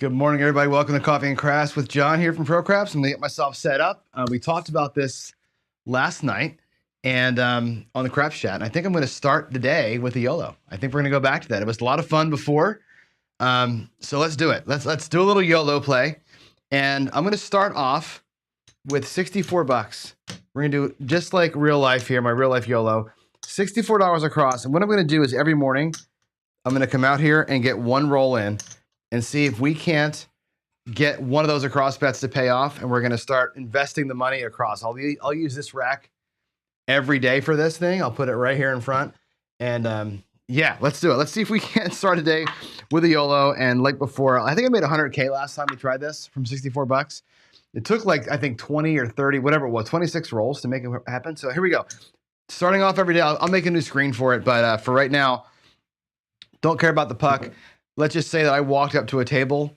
Good morning, everybody. Welcome to Coffee and Crafts with John here from Pro Crafts. I'm gonna get myself set up. We talked about this last night and on the Crafts chat, and I think I'm gonna start the day with a YOLO. I think we're gonna go back to that. It was a lot of fun before, so let's do it. Let's do a little YOLO play, and I'm gonna start off with 64 bucks. We're gonna do just like real life here, my real life YOLO, $64 across. And what I'm gonna do is every morning, I'm gonna come out here and get one roll in and see if we can't get one of those across bets to pay off. And we're gonna start investing the money across. I'll use this rack every day for this thing. I'll put it right here in front. And yeah, let's do it. Let's see if we can't start a day with a YOLO. And like before, I think I made 100K last time we tried this from 64 bucks. It took like, I think 20 or 30, whatever it was, 26 rolls to make it happen. So here we go. Starting off every day, I'll make a new screen for it. But for right now, don't care about the puck. Let's just say that I walked up to a table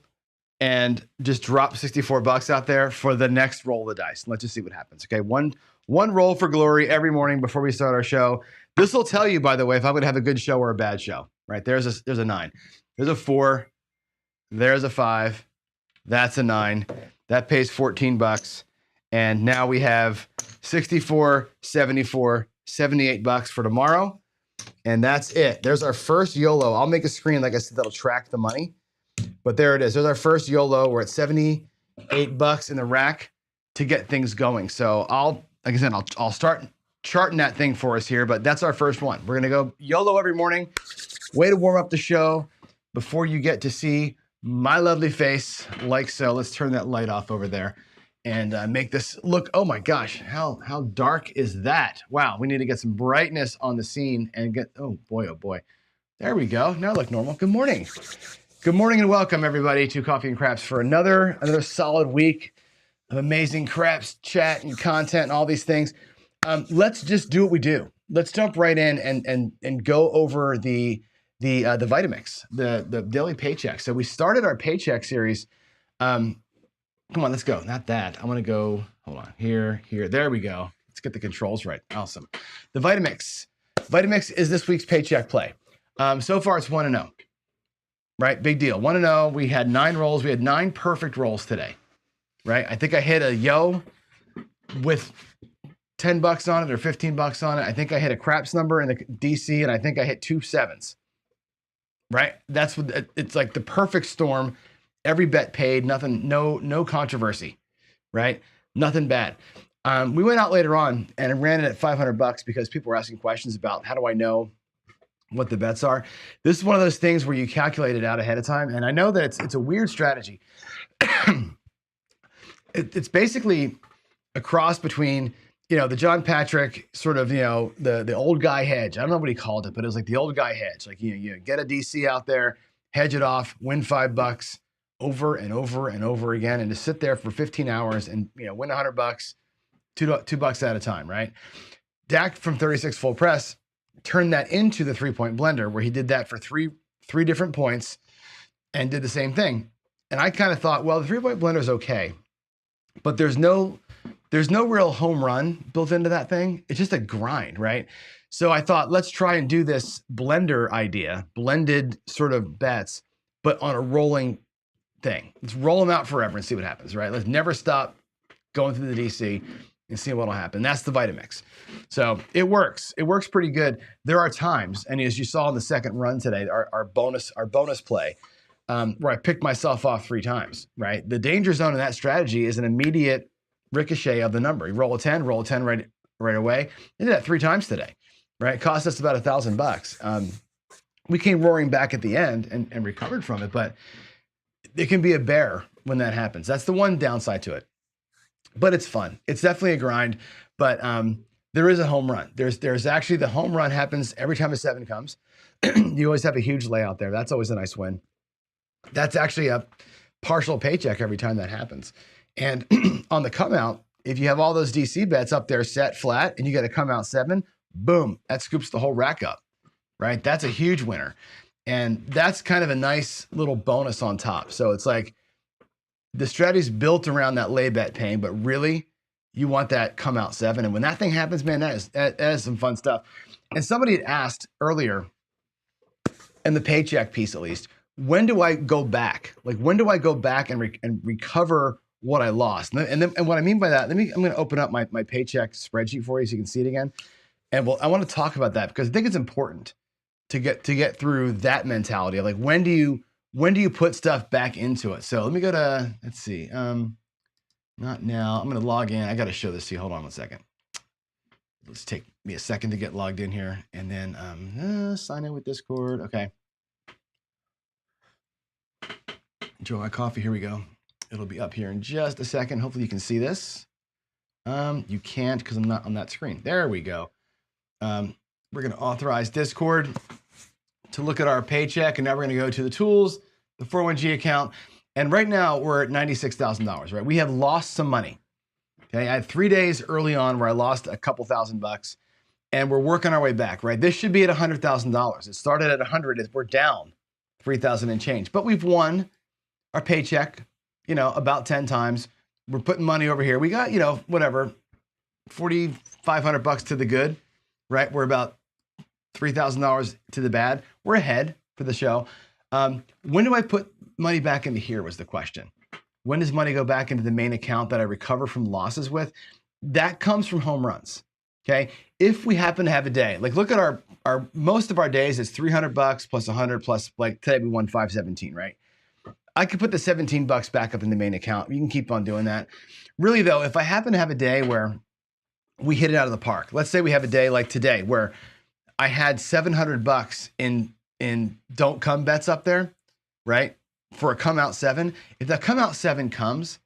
and just dropped 64 bucks out there for the next roll of the dice. Let's just see what happens. Okay, one roll for glory every morning before we start our show. This will tell you, by the way, if I'm gonna have a good show or a bad show. Right, there's a 9. There's a 4. There's a 5. That's a 9. That pays 14 bucks. And now we have 64, 74, 78 bucks for tomorrow. And that's it. There's our first YOLO. I'll make a screen, like I said, that'll track the money. But there it is. There's our first YOLO. We're at 78 bucks in the rack to get things going. So like I said, I'll start charting that thing for us here, but that's our first one. We're gonna go YOLO every morning. Way to warm up the show before you get to see my lovely face like so. Let's turn that light off over there and make this look, oh my gosh, how dark is that? Wow, we need to get some brightness on the scene and get, oh boy. There we go, now look normal. Good morning. Good morning and welcome everybody to Coffee and Crafts for another solid week of amazing crafts, chat and content and all these things. Let's just do what we do. Let's jump right in and go over the Vitamix, the daily paycheck. So we started our paycheck series. Come on, let's go. Not that. I'm going to go, hold on, here. There we go. Let's get the controls right. Awesome. The Vitamix. Vitamix is this week's paycheck play. So far, it's 1-0. Right? Big deal. 1-0. We had 9 rolls. We had 9 perfect rolls today. Right? I think I hit a yo with 10 bucks on it or 15 bucks on it. I think I hit a craps number in the DC, and I think I hit 2 7s. Right? That's what it's like, the perfect storm. Every bet paid, nothing, no controversy, right? Nothing bad. We went out later on and ran it at 500 bucks because people were asking questions about how do I know what the bets are. This is one of those things where you calculate it out ahead of time, and I know that it's a weird strategy. It's basically a cross between, the John Patrick sort of, the old guy hedge. I don't know what he called it, but it was like the old guy hedge. Like you get a DC out there, hedge it off, win $5 over and over and over again, and to sit there for 15 hours and win 100 bucks, two bucks at a time, right? Dak from 36 full press turned that into the 3-point blender, where he did that for three different points and did the same thing. And I kind of thought, well, the 3-point blender is okay, but there's no real home run built into that thing. It's just a grind, right? So I thought, let's try and do this blender idea, blended sort of bets, but on a rolling thing. Let's roll them out forever and see what happens, right? Let's never stop going through the DC and see what'll happen. That's the Vitamix. So it works. It works pretty good. There are times, and as you saw in the second run today, our bonus play, where I picked myself off 3 times, right? The danger zone in that strategy is an immediate ricochet of the number. You roll a 10 right away. I did that 3 times today, right? It cost us about $1,000. We came roaring back at the end and recovered from it, but it can be a bear when that happens. That's the one downside to it, but it's fun. It's definitely a grind, but there is a home run. There's actually, the home run happens every time a 7 comes. You always have a huge layout there. That's always a nice win. That's actually a partial paycheck every time that happens. And on the come out, if you have all those DC bets up there set flat and you get a come out 7, boom, that scoops the whole rack up, right? That's a huge winner. And that's kind of a nice little bonus on top. So it's like the strategy's built around that lay bet paying, but really you want that come out 7. And when that thing happens, man, that is some fun stuff. And somebody had asked earlier in the paycheck piece, at least, when do I go back? Like, when do I go back and recover what I lost? And what I mean by that, I'm going to open up my paycheck spreadsheet for you so you can see it again. And I want to talk about that because I think it's important to get through that mentality of like, when do you put stuff back into it? So let me go to, let's see, not now. I'm going to log in. I got to show this to you. Hold on one second. Let's take me a second to get logged in here and then sign in with Discord. Okay. Enjoy my coffee. Here we go. It'll be up here in just a second. Hopefully you can see this. You can't because I'm not on that screen. There we go. We're going to authorize Discord to look at our paycheck. And now we're going to go to the tools, the 401g account. And right now we're at $96,000, right? We have lost some money. Okay. I had 3 days early on where I lost a couple $1,000 and we're working our way back, right? This should be at $100,000. It started at 100. We're down 3,000 and change, but we've won our paycheck, about 10 times. We're putting money over here. We got, whatever, $4,500 to the good, right? We're about $3,000 to the bad. We're ahead for the show. When do I put money back into here was the question. When does money go back into the main account that I recover from losses with? That comes from home runs, okay? If we happen to have a day, like look at our most of our days is $300 plus 100 plus, like today we won 517, right? I could put the $17 back up in the main account. You can keep on doing that. Really though, if I happen to have a day where we hit it out of the park, let's say we have a day like today where I had $700 in don't come bets up there, right? For a come out 7. If that come out 7 comes,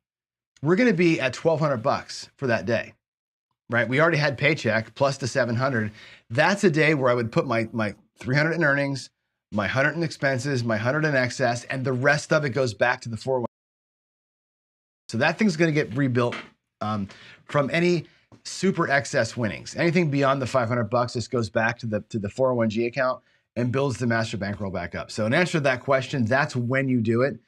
we're going to be at $1,200 for that day, right? We already had paycheck plus the 700. That's a day where I would put my 300 in earnings, my 100 in expenses, my 100 in excess, and the rest of it goes back to the 401. So that thing's going to get rebuilt from any super excess winnings. Anything beyond the $500 just goes back to the 401g account and builds the master bankroll back up. So in answer to that question, that's when you do it,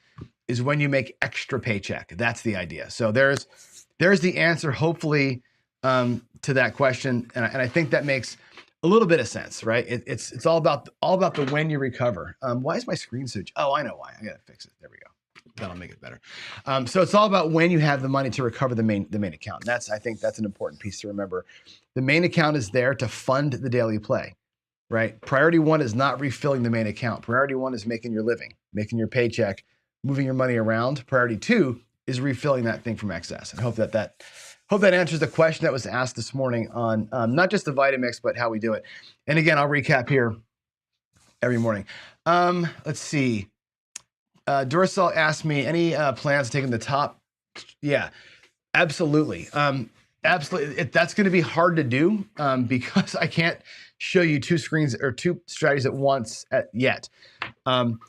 is when you make extra paycheck. That's the idea. So there's the answer, hopefully, to that question. And I think that makes a little bit of sense, right? It's all about the when you recover. Why is my screen so? Oh, I know why. I got to fix it. There we go. That'll make it better. So it's all about when you have the money to recover the main account. I think that's an important piece to remember. The main account is there to fund the daily play, right? Priority 1 is not refilling the main account. Priority 1 is making your living, making your paycheck, moving your money around. Priority 2 is refilling that thing from excess. And hope that answers the question that was asked this morning on not just the Vitamix, but how we do it. And again, I'll recap here every morning. Let's see. Dorsal asked me, any plans taking the top? Yeah, absolutely. Absolutely. That's going to be hard to do because I can't show you 2 screens or 2 strategies at once yet. On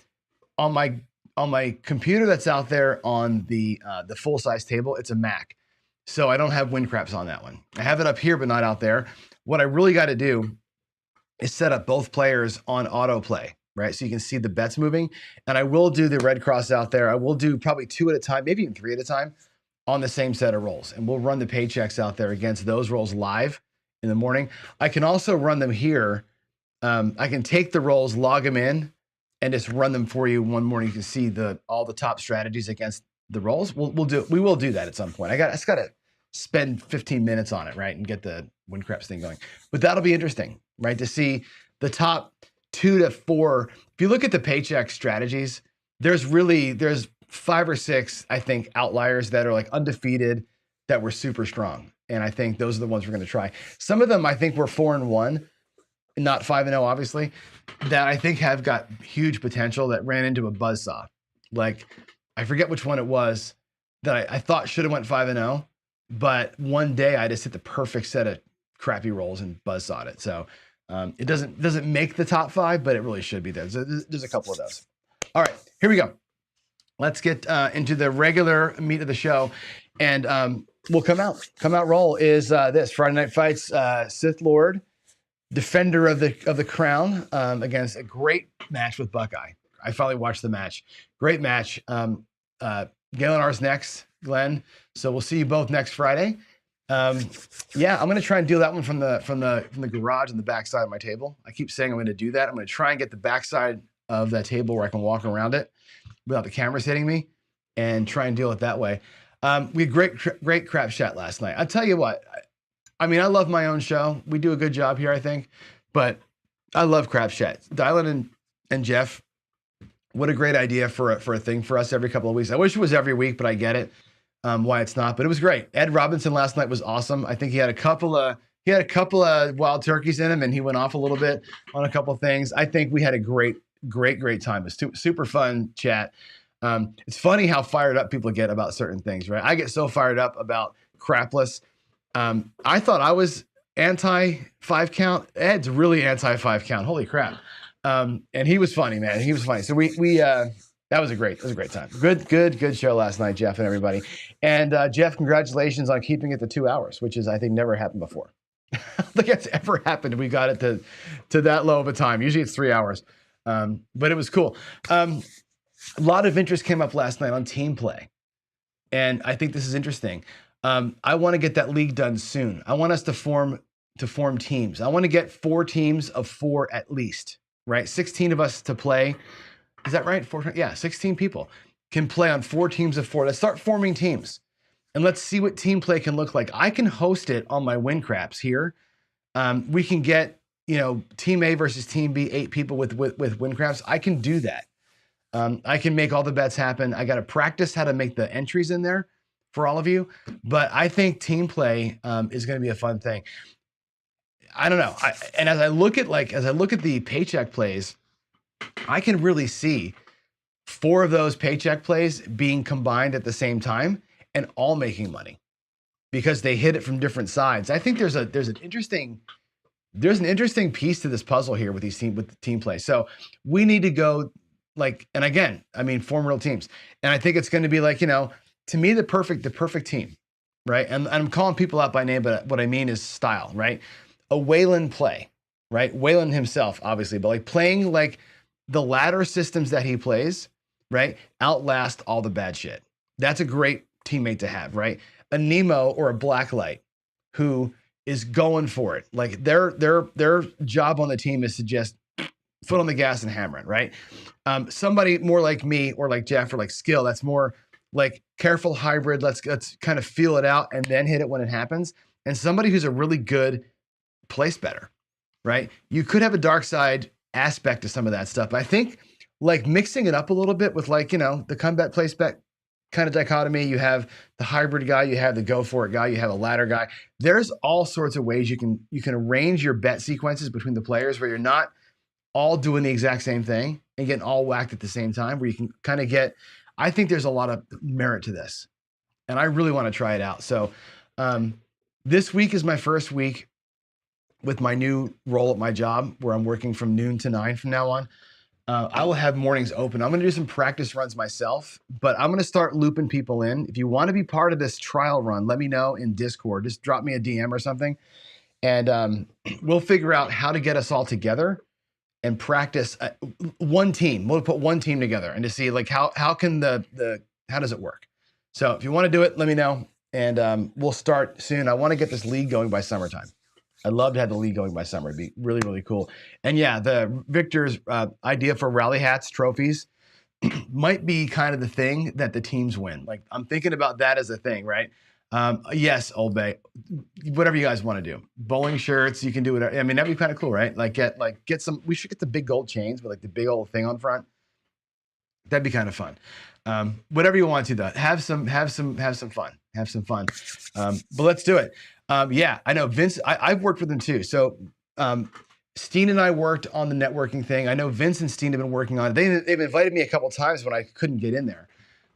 my computer that's out there on the full size table, it's a Mac. So I don't have wind craps on that one. I have it up here, but not out there. What I really got to do is set up both players on autoplay, right? So you can see the bets moving. And I will do the red cross out there. I will do probably 2 at a time, maybe even 3 at a time on the same set of rolls. And we'll run the paychecks out there against those rolls live in the morning. I can also run them here. I can take the rolls, log them in, and just run them for you one morning. You can see all the top strategies against the rolls. We will do that at some point. I just got to spend 15 minutes on it, right? And get the wind craps thing going. But that'll be interesting, right? To see the top 2 to 4. If you look at the paycheck strategies, there's 5 or 6, I think, outliers that are like undefeated that were super strong. And I think those are the ones we're going to try. Some of them, I think, were 4-1, not 5-0, obviously, that I think have got huge potential that ran into a buzzsaw. Like, I forget which one it was that I thought should have went 5-0, but one day I just hit the perfect set of crappy rolls and buzzsawed it. So it doesn't make the top 5, but it really should be there. There's a couple of those. All right, here we go. Let's get into the regular meat of the show. And we'll come out roll is this Friday Night Fights, Sith Lord, defender of the crown, against a great match with Buckeye. I finally watched the match. Great match. Galen R's next, Glenn. So we'll see you both next Friday. Yeah, I'm gonna try and deal that one from the garage on the backside of my table. I keep saying I'm gonna do that. I'm gonna try and get the backside of that table where I can walk around it without the cameras hitting me and try and deal with it that way. We had great crap chat last night. I'll tell you what, I mean, I love my own show. We do a good job here, I think, but I love crap chat. Dylan and Jeff, what a great idea for a thing for us every couple of weeks. I wish it was every week, but I get it why it's not. But it was great. Ed Robinson last night was awesome. I think he had a couple of wild turkeys in him, and he went off a little bit on a couple of things. I think we had a great time. It was super fun chat. It's funny how fired up people get about certain things, right? I get so fired up about crapless. I thought I was anti 5 count. Ed's really anti 5 count. Holy crap. And he was funny, man. He was funny. So that was a great time. Good show last night, Jeff and everybody. And Jeff, congratulations on keeping it to 2 hours, which is, I think, never happened before. I don't think it's ever happened. We got it to that low of a time. Usually it's 3 hours. But it was cool. A lot of interest came up last night on team play. And I think this is interesting. I want to get that league done soon. I want us to form teams. I want to get 4 teams of 4 at least, right? 16 of us to play. Is that right? 16 people can play on 4 teams of 4. Let's start forming teams and let's see what team play can look like. I can host it on my win craps here. We can get, team A versus team B, 8 people with win craps. I can do that. I can make all the bets happen. I got to practice how to make the entries in there for all of you, but I think team play is going to be a fun thing. I don't know. And as I look at the paycheck plays, I can really see 4 of those paycheck plays being combined at the same time and all making money because they hit it from different sides. I think there's an interesting piece to this puzzle here with the team play. So we need to go and again, I mean, form real teams. And I think it's going to be to me, the perfect team, right? And I'm calling people out by name, but what I mean is style, right? A Waylon play, right? Waylon himself, obviously, but playing the ladder systems that he plays, right? Outlast all the bad shit. That's a great teammate to have, right? A Nemo or a Blacklight who is going for it. Their job on the team is to just foot on the gas and hammer it, right? Somebody more like me or like Jeff or like Skill, that's more careful hybrid. Let's kind of feel it out and then hit it when it happens. And somebody who's a really good place better, right? You could have a dark side aspect to some of that stuff. But I think mixing it up a little bit with the comeback place bet kind of dichotomy. You have the hybrid guy, you have the go for it guy, you have a ladder guy. There's all sorts of ways you can arrange your bet sequences between the players where you're not all doing the exact same thing and getting all whacked at the same time, where you can kind of get, I think there's a lot of merit to this and I really want to try it out. So this week is my first week with my new role at my job where I'm working from noon to 9 from now on. I will have mornings open. I'm going to do some practice runs myself, but I'm going to start looping people in. If you want to be part of this trial run, let me know in Discord. Just drop me a DM or something, and we'll figure out how to get us all together and practice one team. We'll put one team together and to see how does it work? So if you want to do it, let me know, and we'll start soon. I want to get this league going by summertime. I'd love to have the league going by summer. It'd be really, really cool. And yeah, the Victor's idea for rally hats, trophies, might be kind of the thing that the teams win. I'm thinking about that as a thing, right? Yes, Old Bay, whatever you guys want to do. Bowling shirts, you can do whatever. I mean, that'd be kind of cool, right? Get some. We should get the big gold chains with the big old thing on front. That'd be kind of fun. Whatever you want to, though. Have some fun. Have some fun. But let's do it. Yeah, I know Vince. I've worked with him too. So Steen and I worked on the networking thing. I know Vince and Steen have been working on it. They've invited me a couple of times when I couldn't get in there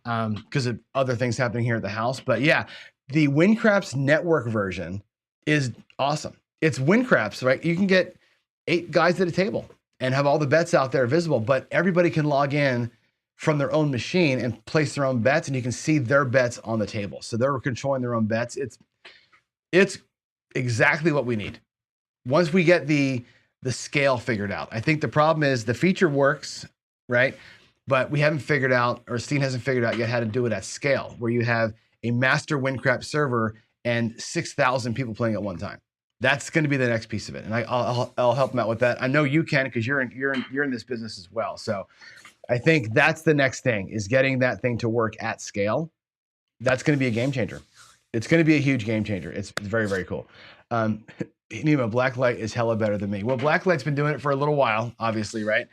because of other things happening here at the house. But yeah, the WinCraps network version is awesome. It's WinCraps, right? You can get 8 guys at a table and have all the bets out there visible, but everybody can log in from their own machine and place their own bets, and you can see their bets on the table. So they're controlling their own bets. It's exactly what we need. Once we get the scale figured out. I think the problem is the feature works, right? But we haven't figured out, or Steen hasn't figured out yet how to do it at scale, where you have a master WinCraps server and 6,000 people playing at one time. That's going to be the next piece of it, and I'll help him out with that. I know you can because you're in this business as well. So I think that's the next thing, is getting that thing to work at scale. That's going to be a game changer. It's going to be a huge game changer. It's very, very cool. Nemo, Blacklight is hella better than me. Well, Blacklight's been doing it for a little while, obviously, right?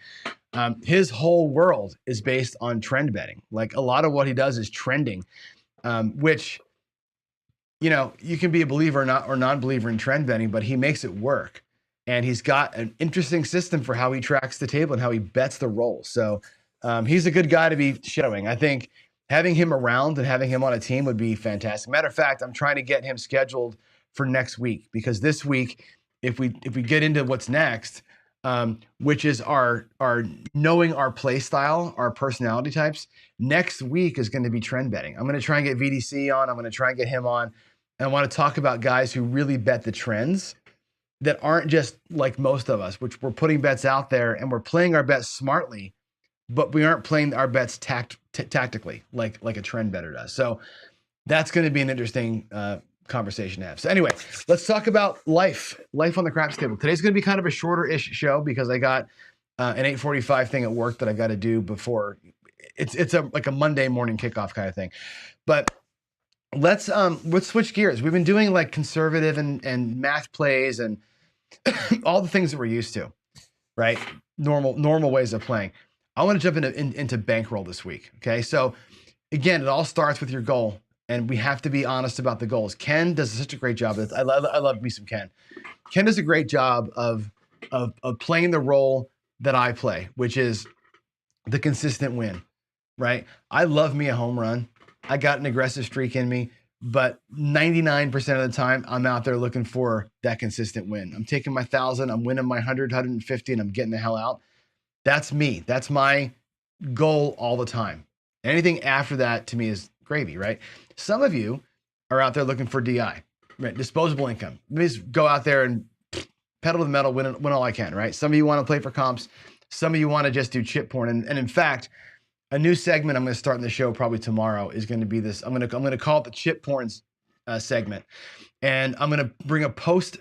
His whole world is based on trend betting. Like, a lot of what he does is trending, which, you know, you can be a believer or non-believer in trend betting, but he makes it work. And he's got an interesting system for how he tracks the table and how he bets the rolls. So he's a good guy to be shadowing. I think having him around and having him on a team would be fantastic. Matter of fact, I'm trying to get him scheduled for next week, because this week, if we get into what's next, which is our knowing our play style, our personality types, next week is going to be trend betting. I'm going to try and get VDC on. I'm going to try and get him on. And I want to talk about guys who really bet the trends, that aren't just like most of us, which we're putting bets out there and we're playing our bets smartly, but we aren't playing our bets tactically like a trend better does. So that's going to be an interesting conversation to have. So anyway, let's talk about life on the craps table. Today's going to be kind of a shorter-ish show because I got an 8:45 thing at work that I got to do before. It's like a Monday morning kickoff kind of thing. But let's switch gears. We've been doing like conservative and math plays and all the things that we're used to, right? Normal ways of playing. I want to jump into bankroll this week. Okay, so again, it all starts with your goal, and we have to be honest about the goals. Ken does such a great job of this. I love me some Ken. Ken does a great job of playing the role that I play, which is the consistent win, right? I love me a home run. I got an aggressive streak in me, but 99% of the time, I'm out there looking for that consistent win. I'm taking my 1,000, I'm winning my 100, 150, and I'm getting the hell out. That's me. That's my goal all the time. Anything after that to me is gravy, right? Some of you are out there looking for DI, right? Disposable income. Just go out there and pedal to the metal, win all I can, right? Some of you want to play for comps. Some of you want to just do chip porn. And in fact, a new segment I'm going to start in the show probably tomorrow is going to be this. I'm going to call it the chip porns segment. And I'm going to bring a post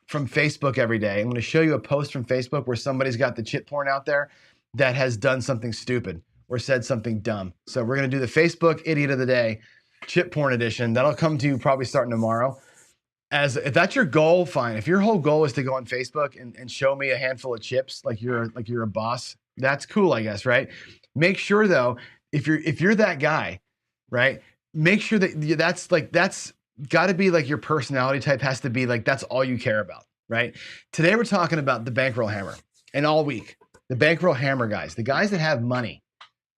from Facebook every day. I'm going to show you a post from Facebook where somebody's got the chip porn out there that has done something stupid or said something dumb. So we're going to do the Facebook Idiot of the Day, chip porn edition. That'll come to you probably starting tomorrow. If that's your goal, fine. If your whole goal is to go on Facebook and show me a handful of chips like you're a boss, that's cool, I guess, right? Make sure though, if you're that guy, right? Make sure that that's got to be like your personality type has to be like, that's all you care about, right? Today we're talking about the bankroll hammer, and all week, the bankroll hammer guys, the guys that have money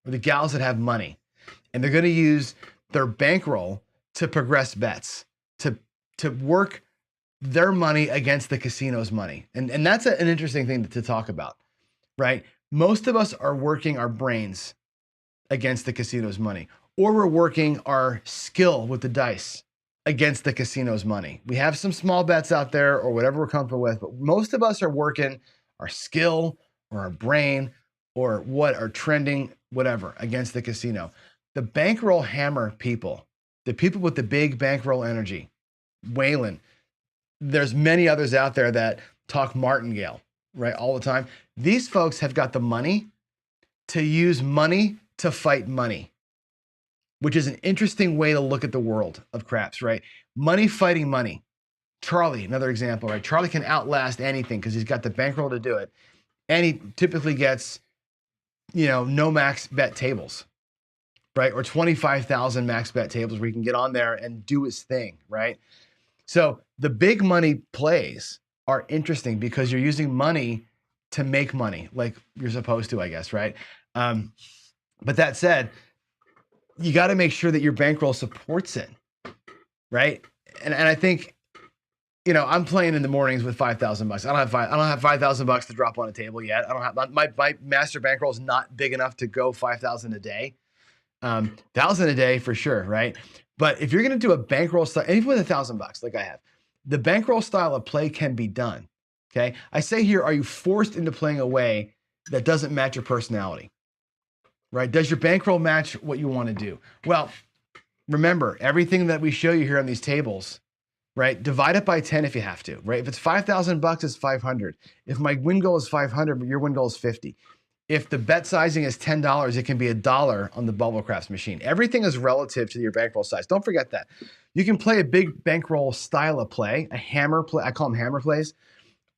or the gals that have money, and they're going to use their bankroll to progress bets, to work their money against the casino's money. And that's an interesting thing to talk about, right? Most of us are working our brains against the casino's money, or we're working our skill with the dice against the casino's money. We have some small bets out there or whatever we're comfortable with, but most of us are working our skill or our brain or what are trending, whatever, against the casino. The bankroll hammer people, the people with the big bankroll energy, Waylon, there's many others out there that talk martingale, right, all the time. These folks have got the money to use money to fight money, which is an interesting way to look at the world of craps, right? Money fighting money. Charlie, another example, right? Charlie can outlast anything because he's got the bankroll to do it. And he typically gets, no max bet tables, right? Or 25,000 max bet tables where he can get on there and do his thing, right? So the big money plays are interesting because you're using money to make money, like you're supposed to, I guess, right? But that said, you got to make sure that your bankroll supports it, right? And I think, I'm playing in the mornings with $5,000. I don't have $5,000 to drop on a table yet. I don't have my master bankroll is not big enough to go 5,000 a day, 1,000 a day for sure, right? But if you're going to do a bankroll style, even with $1,000 like I have, the bankroll style of play can be done. Okay, I say here, are you forced into playing a way that doesn't match your personality? Right? Does your bankroll match what you want to do? Well, remember, everything that we show you here on these tables right? Divide it by 10 if you have to, right? If it's 5,000 bucks, it's 500. If my win goal is 500, but your win goal is 50. If the bet sizing is $10, it can be $1 on the bubble craps machine. Everything is relative to your bankroll size. Don't forget that. You can play a big bankroll style of play, a hammer play, I call them hammer plays,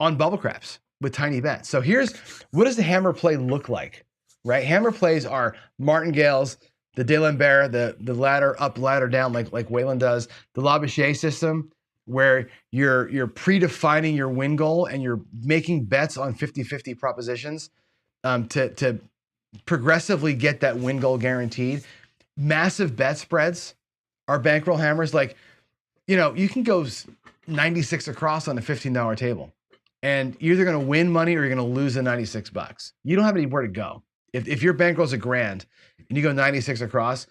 on bubble craps with tiny bets. So here's, what does the hammer play look like, right? Hammer plays are martingales, the D'Alembert, the ladder up, ladder down, like Whalen does, the Labouche system, where you're predefining your win goal and you're making bets on 50-50 propositions to progressively get that win goal guaranteed. Massive bet spreads are bankroll hammers. Like, you know, you can go 96 across on a $15 table, and you're either going to win money or you're going to lose the 96 bucks. You don't have anywhere to go. If your bankroll's $1,000 and you go 96 across,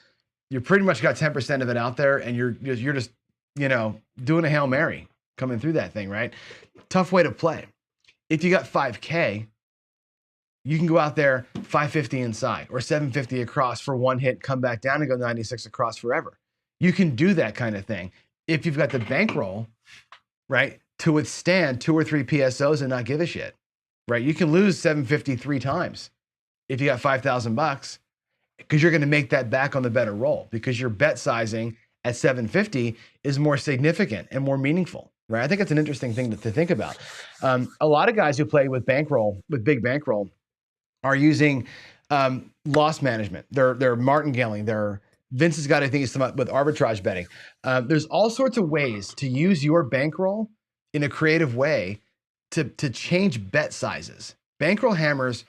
you pretty much got 10% of it out there, and you're just, you know, doing a Hail Mary coming through that thing, right? Tough way to play. If you got 5K, you can go out there 550 inside or 750 across for one hit, come back down and go 96 across forever. You can do that kind of thing if you've got the bankroll, right, to withstand 2 or 3 PSOs and not give a shit, right? You can lose 750 3 times if you got 5,000 bucks, because you're going to make that back on the better roll, because your bet sizing at 750 is more significant and more meaningful, right? I think it's an interesting thing to think about. A lot of guys who play with bankroll, with big bankroll, are using loss management. They're martingaling. Vince has got, I think, he's talking about with arbitrage betting. There's all sorts of ways to use your bankroll in a creative way to change bet sizes. Bankroll hammers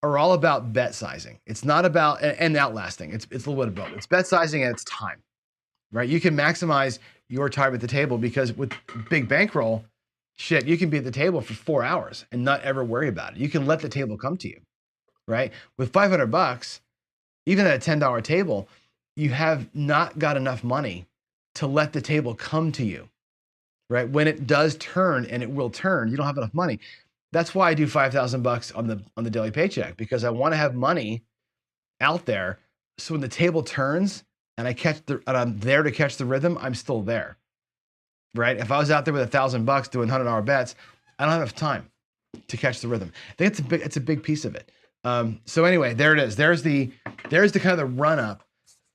are all about bet sizing. It's not about, and outlasting. It's a little bit of both. It's bet sizing and it's time, right? You can maximize your time at the table, because with big bankroll, shit, you can be at the table for 4 hours and not ever worry about it. You can let the table come to you, right? With 500 bucks, even at a $10 table, you have not got enough money to let the table come to you, right? When it does turn, and it will turn, you don't have enough money. That's why I do 5,000 bucks on the daily paycheck, because I want to have money out there, so when the table turns and I'm there to catch the rhythm, I'm still there, right? If I was out there with 1,000 bucks doing $100 bets, I don't have enough time to catch the rhythm. I think it's a big piece of it. So anyway, there it is. There's the kind of the run up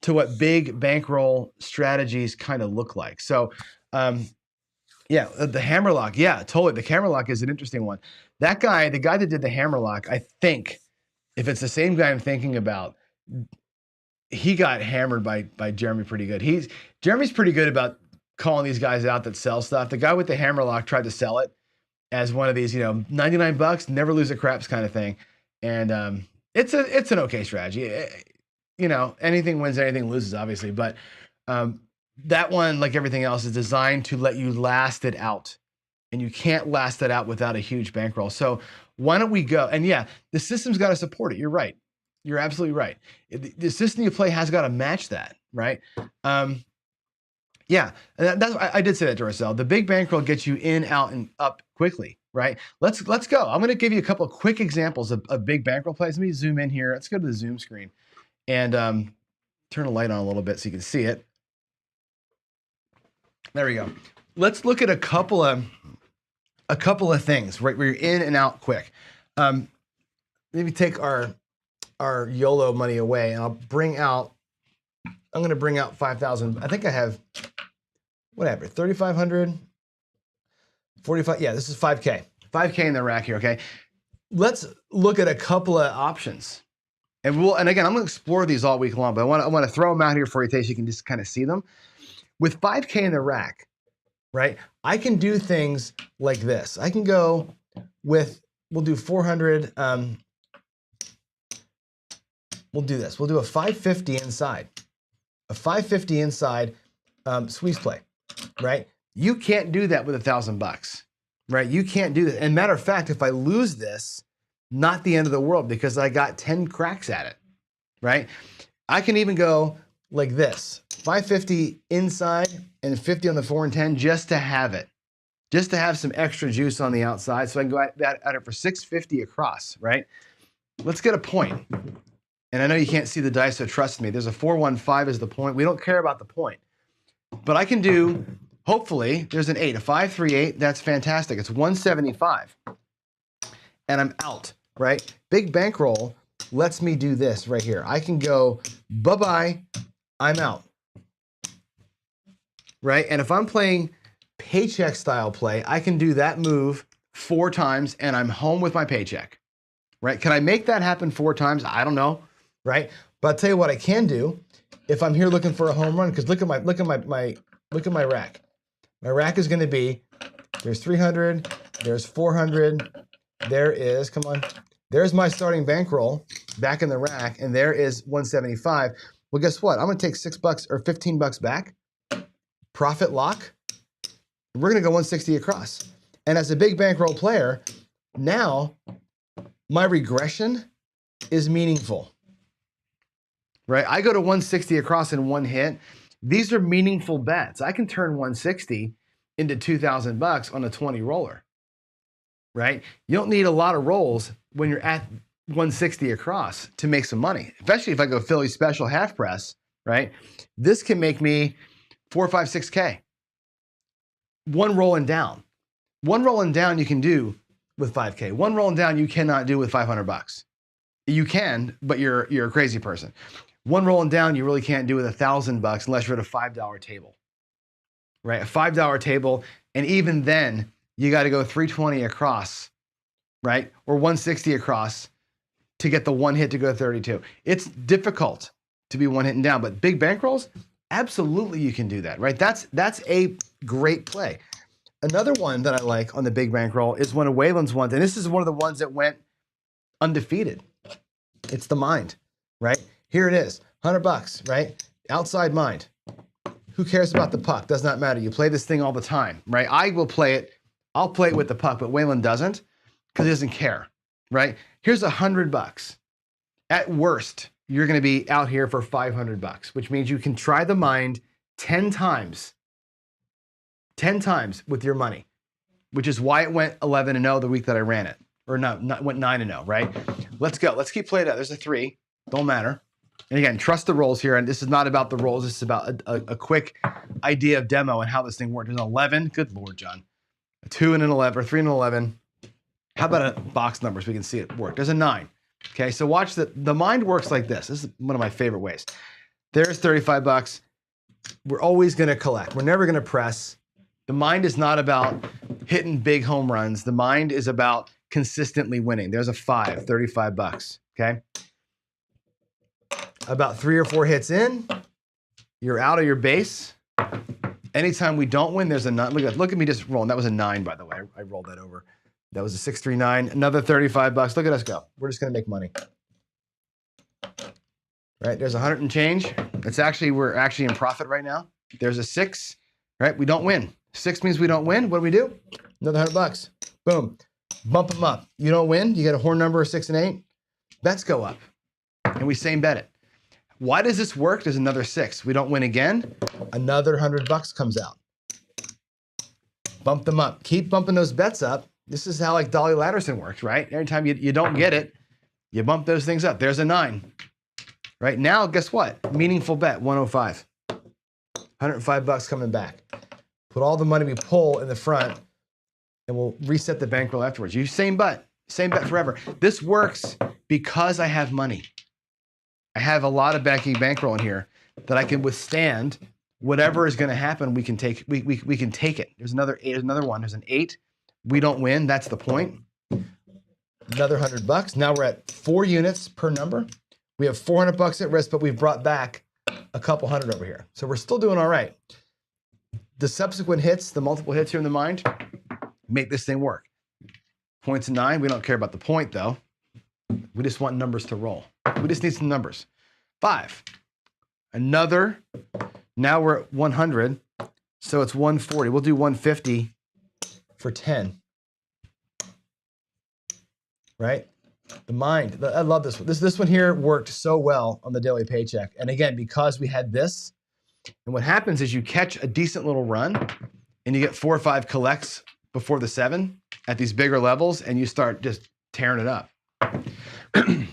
to what big bankroll strategies kind of look like. So, yeah, the hammerlock. Yeah, totally. The hammerlock is an interesting one. That guy, the guy that did the hammerlock, I think, if it's the same guy I'm thinking about, he got hammered by Jeremy pretty good. Jeremy's pretty good about calling these guys out that sell stuff. The guy with the hammerlock tried to sell it as one of these, 99 bucks, never lose a craps kind of thing. And it's an okay strategy. Anything wins, anything loses, obviously. But that one, like everything else, is designed to let you last it out. And you can't last it out without a huge bankroll. So why don't we go? And yeah, the system's got to support it. You're right. You're absolutely right. The system you play has got to match that, right? Yeah, and I did say that to ourselves. The big bankroll gets you in, out, and up quickly, right? Let's go. I'm going to give you a couple of quick examples of big bankroll plays. Let me zoom in here. Let's go to the Zoom screen and turn the light on a little bit so you can see it. There we go. Let's look at a couple of things, right? Where you're in and out quick. Maybe take our YOLO money away, and I'm going to bring out 5,000. I think I have, whatever, 3,500, 45. Yeah, this is 5K. 5K in the rack here, okay? Let's look at a couple of options. And again, I'm going to explore these all week long, but I want to throw them out here for you so you can just kind of see them. With 5K in the rack, right, I can do things like this. I can go with, we'll do 400. We'll do this. We'll do a 550 inside. A 550 inside squeeze play, right? You can't do that with 1,000 bucks, right? You can't do that. And matter of fact, if I lose this, not the end of the world, because I got 10 cracks at it, right? I can even go like this, 550 inside and 50 on the 4 and 10, just to have it, just to have some extra juice on the outside. So I can go at it for 650 across, right? Let's get a point. And I know you can't see the dice, so trust me. There's a 415 is the point. We don't care about the point. But I can do hopefully there's an 8, a 5, 3, 8. That's fantastic. It's 175. And I'm out, right? Big bankroll lets me do this right here. I can go, bye-bye, I'm out, right? And if I'm playing paycheck style play, I can do that move 4 times and I'm home with my paycheck, right? Can I make that happen 4 times? I don't know, right? But I'll tell you what I can do if I'm here looking for a home run, because look at my rack. My rack is going to be, there's 300, there's 400, there is, come on, there's my starting bankroll back in the rack, and there is 175. Well, guess what? I'm going to take $6 or $15 back, profit lock. We're going to go 160 across. And as a big bankroll player, now my regression is meaningful, right? I go to 160 across in one hit. These are meaningful bets. I can turn 160 into $2,000 on a 20 roller, right? You don't need a lot of rolls when you're at 160 across to make some money, especially if I go Philly special half press, right? This can make me 4, 5, 6K. One rolling down. One rolling down you can do with 5K. One rolling down you cannot do with $500. You can, but you're a crazy person. One rolling down you really can't do with $1,000 unless you're at a $5 table, right? A $5 table, and even then you got to go 320 across, right? Or 160 across to get the one hit to go 32. It's difficult to be one hitting down, but big bankrolls, absolutely you can do that, right? That's a great play. Another one that I like on the big bankroll is one of Waylon's ones, and this is one of the ones that went undefeated. It's the mind, right? Here it is, $100, right? Outside mind. Who cares about the puck? Does not matter. You play this thing all the time, right? I will play it. I'll play it with the puck, but Waylon doesn't because he doesn't care, right? Here's $100. At worst, you're going to be out here for $500, which means you can try the mind 10 times. 10 times with your money, which is why it went 11-0 the week that I ran it. Or no, went 9-0, right? Let's go. Let's keep playing out. There's a 3. Don't matter. And again, trust the rolls here. And this is not about the rolls. This is about a quick idea of demo and how this thing works. There's an 11. Good Lord, John. A 2 and an 11, or 3 and an 11. How about a box number so we can see it work? There's a 9. Okay, so watch the mind works like this. This is one of my favorite ways. There's $35. We're always going to collect. We're never going to press. The mind is not about hitting big home runs. The mind is about consistently winning. There's a 5, $35, okay? About 3 or 4 hits in, you're out of your base. Anytime we don't win, there's a 9. Look at me just rolling. That was a 9, by the way. I rolled that over. That was a 6, 3, 9. Another $35. Look at us go. We're just going to make money. Right? There's 100 and change. We're actually in profit right now. There's a 6. Right? We don't win. 6 means we don't win. What do? Another $100. Boom. Bump them up. You don't win. You get a horn number of 6 and 8. Bets go up. And we same bet it. Why does this work? There's another 6. We don't win again. Another $100 comes out. Bump them up. Keep bumping those bets up. This is how like Dolly Latterson works, right? Every time you don't get it, you bump those things up. There's a 9. Right now, guess what? Meaningful bet, 105. $105 coming back. Put all the money we pull in the front, and we'll reset the bankroll afterwards. You same bet forever. This works because I have money. I have a lot of bankroll in here that I can withstand whatever is going to happen. We can take it. There's another 8. There's another one. There's an 8. We don't win. That's the point. Another $100. Now we're at 4 units per number. We have $400 at risk, but we've brought back a couple hundred over here. So we're still doing all right. The subsequent hits, the multiple hits here in the mind, make this thing work. Points 9. We don't care about the point, though. We just want numbers to roll. We just need some numbers. 5. Another. Now we're at 100. So it's 140. We'll do 150 for 10. Right? The mind. I love this one. This one here worked so well on the daily paycheck. And again, because we had this, and what happens is you catch a decent little run and you get 4 or 5 collects before the 7 at these bigger levels, and you start just tearing it up.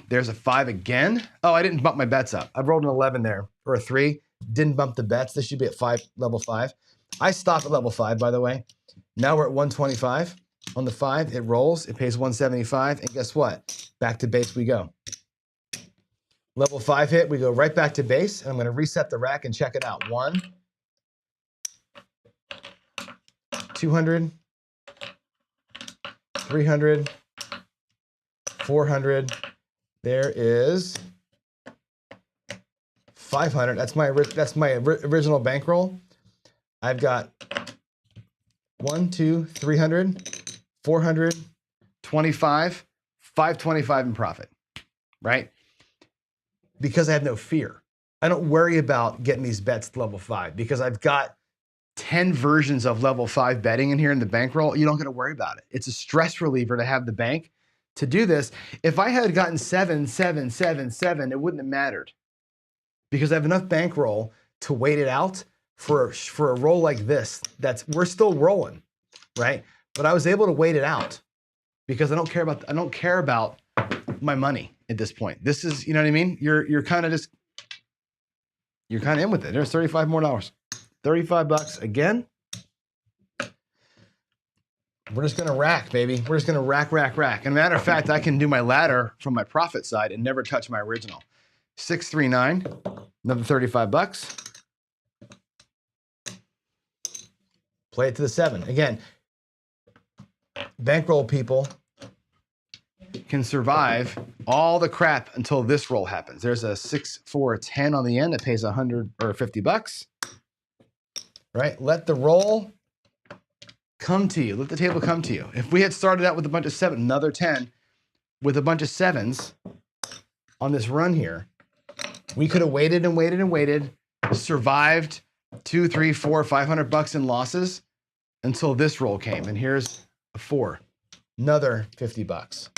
There's a 5 again. Oh, I didn't bump my bets up. I've rolled an 11 there, or a 3. Didn't bump the bets. This should be at 5, level 5. I stop at level 5, by the way. Now we're at 125. On the 5, it rolls, it pays 175, and guess what? Back to base we go. Level 5 hit, we go right back to base, and I'm gonna reset the rack and check it out. 1, 200, 300, 400. There is 500. That's my original bankroll. I've got 1, 2, 300, 400, 25, 525 in profit, right? Because I have no fear. I don't worry about getting these bets to level 5 because I've got 10 versions of level 5 betting in here in the bankroll. You don't got to worry about it. It's a stress reliever to have the bank to do this. If I had gotten 7, 7, 7, 7, it wouldn't have mattered because I have enough bankroll to wait it out for a roll like this. We're still rolling, right? But I was able to wait it out because I don't care about my money at this point. This is, you know what I mean? You're kind of in with it. There's $35 more. $35 again. We're just gonna rack, baby. We're just gonna rack. And matter of fact, I can do my ladder from my profit side and never touch my original. 639, another $35. Play it to the 7. Again, bankroll people can survive all the crap until this roll happens. There's a 6, 4, 10 on the end that pays 100 or $50. Right? Let the roll come to you. Let the table come to you. If we had started out with a bunch of 7, another 10 with a bunch of 7s on this run here, we could have waited and waited and waited, survived 2, 3, 4, $500 in losses until this roll came. And here's a 4, another $50.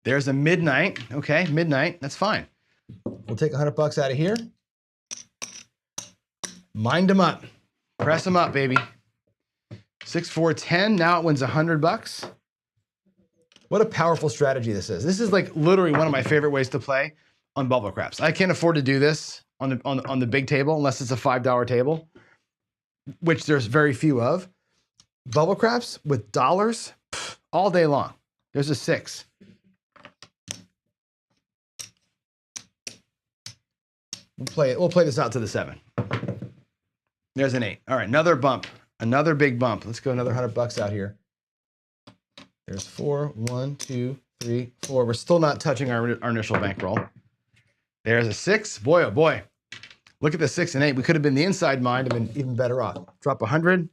There's a midnight. Okay, midnight. That's fine. We'll take $100 out of here. Mind them up. Press them up, baby. 6, 4, 10. Now it wins $100. What a powerful strategy this is. This is like literally one of my favorite ways to play on bubble craps. I can't afford to do this on the big table unless it's a $5 table, which there's very few of. Bubble craps with dollars all day long. There's a 6. We'll play this out to the 7. There's an 8. All right, another bump, another big bump. Let's go another $100 out here. There's 4, 1, 2, 3, 4. We're still not touching our initial bankroll. There's a 6. Boy, oh boy. Look at the 6 and 8. We could have been the inside mind and been even better off. Drop 100.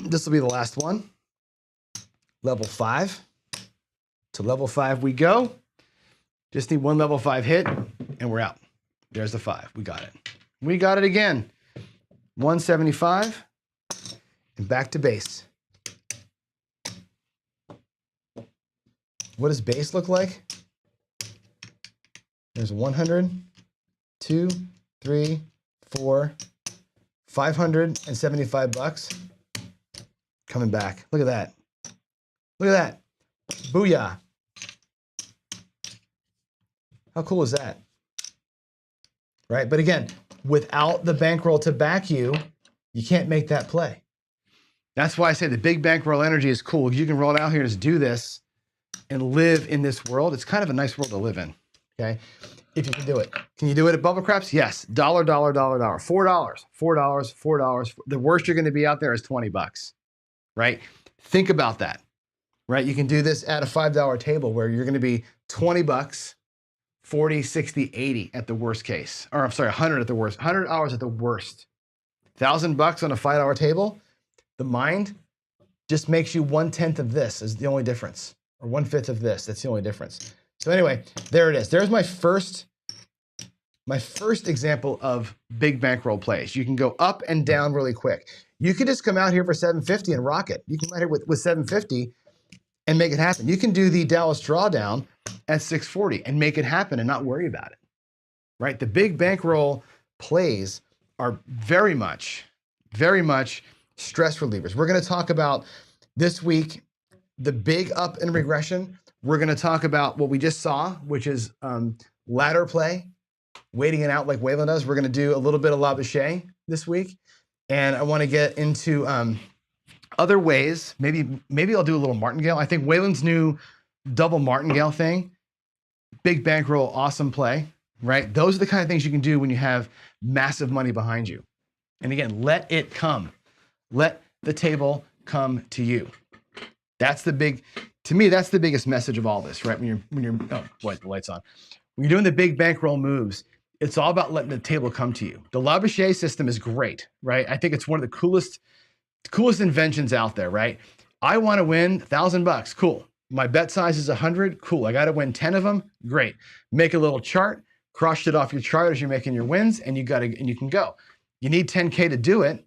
This will be the last one. Level 5. To level 5 we go. Just need one level 5 hit and we're out. There's the 5. We got it. We got it again. 175 and back to base. What does base look like? There's 100, 2, 3, 4, $575 coming back. Look at that. Look at that. Booyah. How cool is that? Right? But again, without the bankroll to back you, you can't make that play. That's why I say the big bankroll energy is cool. You can roll out here and just do this and live in this world. It's kind of a nice world to live in, okay? If you can do it. Can you do it at bubble craps? Yes. $, $, $, $4, $4, $4. The worst you're gonna be out there is $20, right? Think about that, right? You can do this at a $5 table where you're gonna be $20, 40, 60, 80 at the worst case. Or I'm sorry, 100 at the worst. $100 at the worst. $1,000 on a $5 table, the mind just makes you 1/10 of this is the only difference. Or 1/5 of this, that's the only difference. So anyway, there it is. There's my first example of big bankroll plays. You can go up and down really quick. You can just come out here for 750 and rock it. You can come out here with 750 and make it happen. You can do the Dallas drawdown at 640 and make it happen and not worry about it, right? The big bankroll plays are very much stress relievers. We're gonna talk about this week, the big up in regression. We're gonna talk about what we just saw, which is ladder play waiting it out like Waylon does. We're going to do a little bit of La Boucher this week. And I want to get into other ways. Maybe I'll do a little martingale. I think Waylon's new double martingale thing, big bankroll, awesome play, right? Those are the kind of things you can do when you have massive money behind you. And again, let it come. Let the table come to you. That's the big, to me, that's the biggest message of all this, right? When you're, oh boy, the light's on. When you're doing the big bankroll moves, it's all about letting the table come to you. The La Boucher system is great, right? I think it's one of the coolest inventions out there, right? I want to win $1,000, cool. My bet size is 100, cool. I got to win 10 of them, great. Make a little chart, cross it off your chart as you're making your wins, and you can go. You need 10K to do it,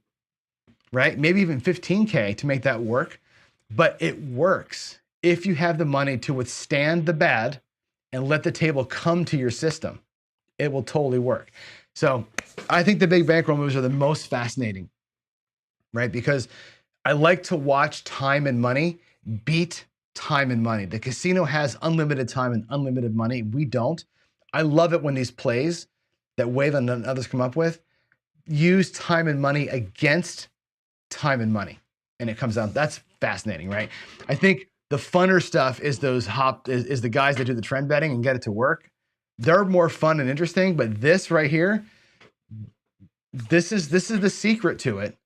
right? Maybe even 15K to make that work, but it works if you have the money to withstand the bad and let the table come to your system. It will totally work. So I think the big bankroll moves are the most fascinating, right? Because I like to watch time and money beat time and money. The casino has unlimited time and unlimited money. We don't. I love it when these plays that Waylon and others come up with use time and money against time and money. And it comes down, that's fascinating, right? I think the funner stuff is is the guys that do the trend betting and get it to work. They're more fun and interesting, but this right here, this is the secret to it,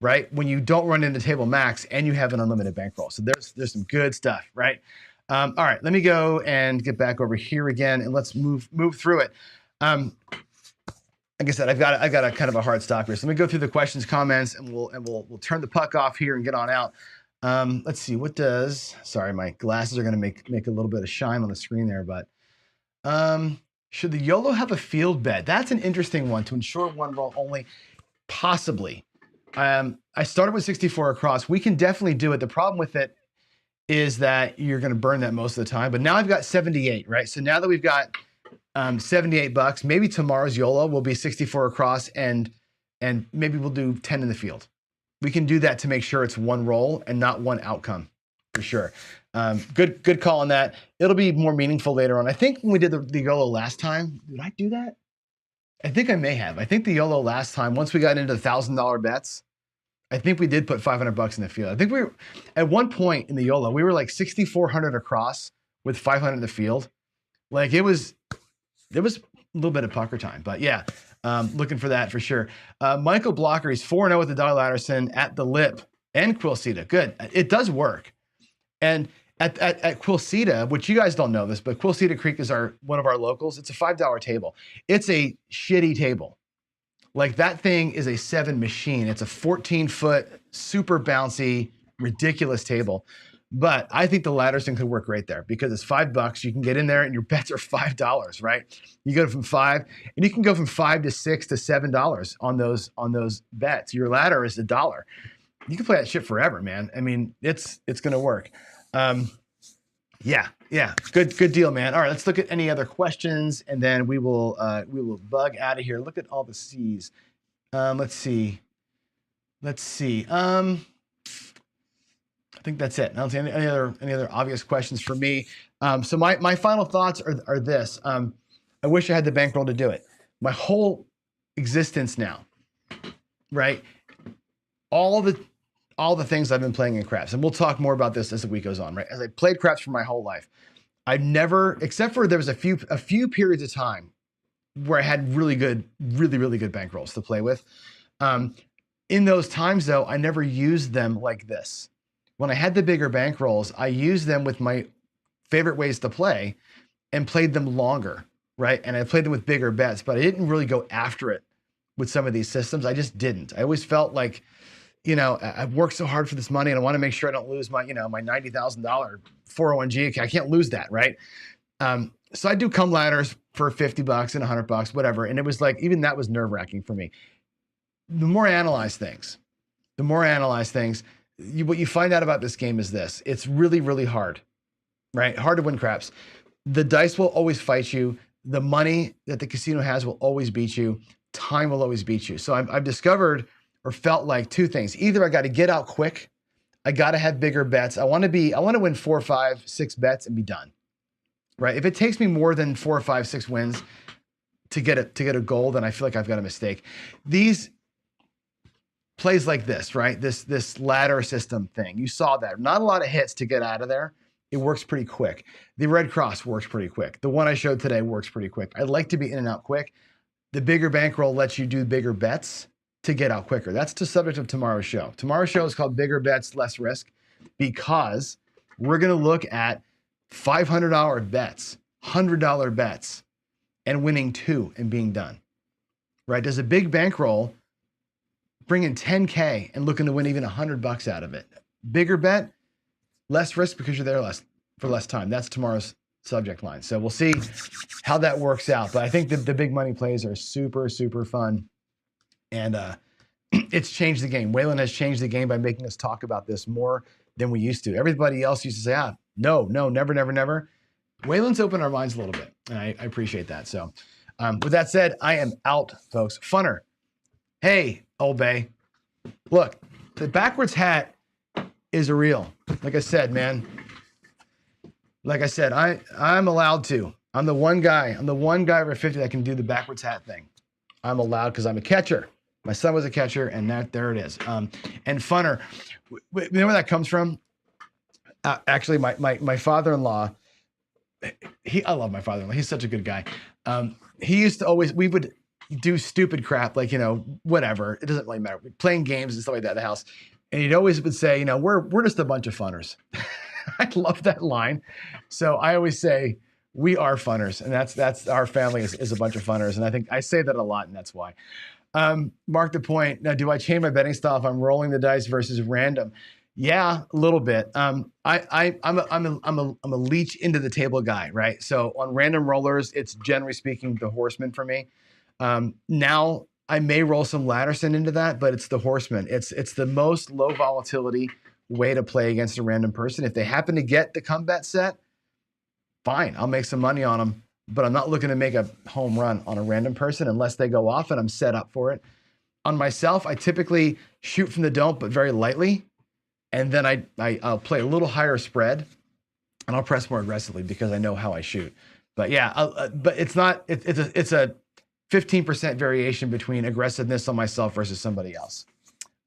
right? When you don't run into table max and you have an unlimited bankroll. So there's some good stuff, right? All right, let me go and get back over here again, and let's move through it. Like I said, I've got a kind of a hard stop here. So let me go through the questions, comments, and we'll turn the puck off here and get on out. Let's see, sorry, my glasses are gonna make a little bit of shine on the screen there, but should the YOLO have a field bet? That's an interesting one to ensure one roll only, possibly. I started with 64 across. We can definitely do it. The problem with it is that you're gonna burn that most of the time, but now I've got 78, right? So now that we've got $78, maybe tomorrow's YOLO will be 64 across and maybe we'll do 10 in the field. We can do that to make sure it's one roll and not one outcome, for sure. Good call on that. It'll be more meaningful later on. I think when we did the YOLO last time, did I do that? I think I may have. I think the YOLO last time, once we got into $1,000 bets, I think we did put $500 in the field. I think we were, at one point in the YOLO, we were like 6,400 across with 500 in the field. Like there was a little bit of pucker time, but yeah, looking for that for sure. Michael Blocker, he's 4-0 with the Dollar Ladderson at the lip and Quilceda. Good. It does work. And at Quilceda, which you guys don't know this, but Quilceda Creek is one of our locals. It's a $5 table. It's a shitty table. Like that thing is a 7 machine. It's a 14-foot, super bouncy, ridiculous table. But I think the Ladderson could work right there because it's $5. You can get in there and your bets are $5, right? You go from 5, and you can go from 5 to 6 to $7 on those bets. Your ladder is $1. You can play that shit forever, man. I mean, it's gonna work. Yeah, good deal, man. All right, let's look at any other questions, and then we will bug out of here. Look at all the C's. Let's see. I think that's it. I don't see any other obvious questions for me. So my final thoughts are this. I wish I had the bankroll to do it. My whole existence now, right? All the things I've been playing in craps, and we'll talk more about this as the week goes on, right? As I played craps for my whole life, I've never, except for there was a few periods of time where I had really good bankrolls to play with. In those times though, I never used them like this. When I had the bigger bankrolls, I used them with my favorite ways to play and played them longer, right? And I played them with bigger bets, but I didn't really go after it with some of these systems. I just didn't. I always felt like, I've worked so hard for this money and I want to make sure I don't lose my, my $90,000 401g account. I can't lose that, right? So I do come ladders for $50 and $100, whatever. And it was like, even that was nerve-wracking for me. The more I analyze things, what you find out about this game is this. It's really, really hard, right? Hard to win craps. The dice will always fight you. The money that the casino has will always beat you. Time will always beat you. So I've discovered or felt like two things. Either I got to get out quick. I got to have bigger bets. I want to win 4, 5, 6 bets and be done, right? If it takes me more than 4, 5, 6 wins, to get a goal, then I feel like I've got a mistake. These plays like this, right? This ladder system thing. You saw that. Not a lot of hits to get out of there. It works pretty quick. The Red Cross works pretty quick. The one I showed today works pretty quick. I'd like to be in and out quick. The bigger bankroll lets you do bigger bets to get out quicker. That's the subject of tomorrow's show. Tomorrow's show is called Bigger Bets, Less Risk, because we're going to look at $500 bets, $100 bets, and winning 2 and being done, right? Does a big bankroll bring in 10K and looking to win even $100 out of it? Bigger bet, less risk because you're there for less time. That's tomorrow's subject line. So we'll see how that works out. But I think the big money plays are super, super fun. And it's changed the game. Waylon has changed the game by making us talk about this more than we used to. Everybody else used to say, no, never, never, never. Waylon's opened our minds a little bit, and I appreciate that. So with that said, I am out, folks. Funner. Hey, Old Bay. Look, the backwards hat is a real. Like I said, man. Like I said, I'm allowed to. I'm the one guy over 50 that can do the backwards hat thing. I'm allowed because I'm a catcher. My son was a catcher, and there it is. And Funner, you know where that comes from? Actually, my father-in-law, I love my father-in-law. He's such a good guy. He used to always, we would do stupid crap, like, whatever. It doesn't really matter. Playing games and stuff like that at the house. And he'd always would say, we're just a bunch of funners. I love that line. So I always say, we are funners. And that's our family is a bunch of funners. And I think I say that a lot, and that's why. Mark the point. Now, do I change my betting style if I'm rolling the dice versus random? Yeah, a little bit. I'm a leech into the table guy, right? So on random rollers, it's generally speaking the horseman for me. Now I may roll some Latterson into that, but it's the horseman. It's the most low volatility way to play against a random person. If they happen to get the combat set, fine, I'll make some money on them. But I'm not looking to make a home run on a random person unless they go off and I'm set up for it. On myself, I typically shoot from the don't, but very lightly. And then I'll play a little higher spread and I'll press more aggressively because I know how I shoot. But yeah, but it's a 15% variation between aggressiveness on myself versus somebody else.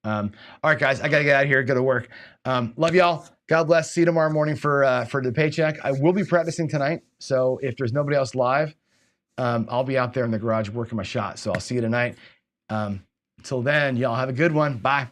All right, guys, I got to get out of here, go to work. Love y'all. God bless. See you tomorrow morning for the paycheck. I will be practicing tonight. So if there's nobody else live, I'll be out there in the garage working my shot. So I'll see you tonight. Until then, y'all have a good one. Bye.